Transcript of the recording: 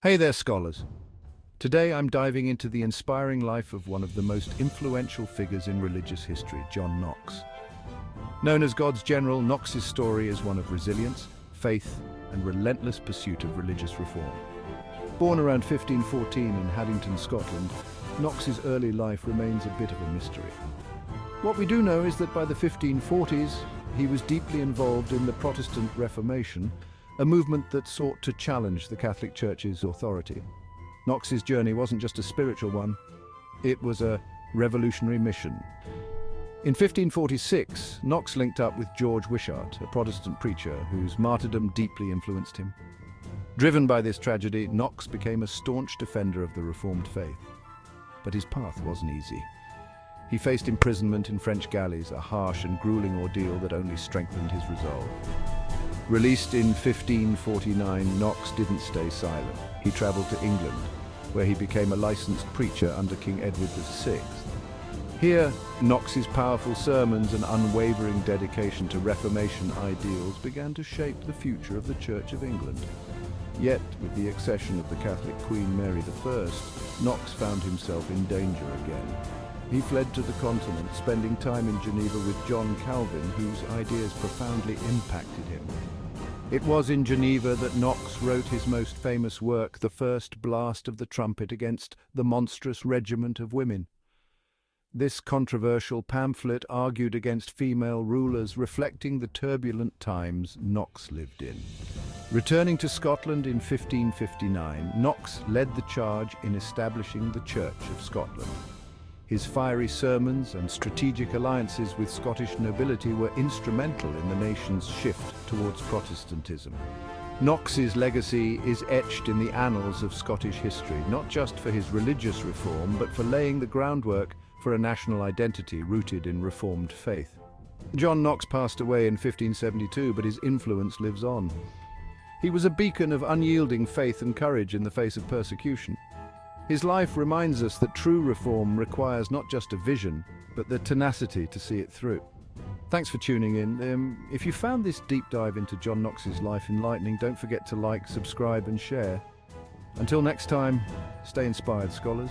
Hey there, scholars. Today I'm diving into the inspiring life of one of the most influential figures in religious history, John Knox. Known as God's general, Knox's story is one of resilience, faith, and relentless pursuit of religious reform. Born around 1514 in Haddington, Scotland, Knox's early life remains a bit of a mystery. What we do know is that by the 1540s, he was deeply involved in the Protestant Reformation, a movement that sought to challenge the Catholic Church's authority. Knox's journey wasn't just a spiritual one, it was a revolutionary mission. In 1546, Knox linked up with George Wishart, a Protestant preacher whose martyrdom deeply influenced him. Driven by this tragedy, Knox became a staunch defender of the Reformed faith. But his path wasn't easy. He faced imprisonment in French galleys, a harsh and grueling ordeal that only strengthened his resolve. Released in 1549, Knox didn't stay silent. He travelled to England, where he became a licensed preacher under King Edward VI. Here, Knox's powerful sermons and unwavering dedication to Reformation ideals began to shape the future of the Church of England. Yet, with the accession of the Catholic Queen Mary I, Knox found himself in danger again. He fled to the continent, spending time in Geneva with John Calvin, whose ideas profoundly impacted him. It was in Geneva that Knox wrote his most famous work, The First Blast of the Trumpet Against the Monstrous Regiment of Women. This controversial pamphlet argued against female rulers, reflecting the turbulent times Knox lived in. Returning to Scotland in 1559, Knox led the charge in establishing the Church of Scotland. His fiery sermons and strategic alliances with Scottish nobility were instrumental in the nation's shift towards Protestantism. Knox's legacy is etched in the annals of Scottish history, not just for his religious reform, but for laying the groundwork for a national identity rooted in Reformed faith. John Knox passed away in 1572, but his influence lives on. He was a beacon of unyielding faith and courage in the face of persecution. His life reminds us that true reform requires not just a vision, but the tenacity to see it through. Thanks for tuning in. If you found this deep dive into John Knox's life enlightening, don't forget to like, subscribe, and share. Until next time, stay inspired, scholars.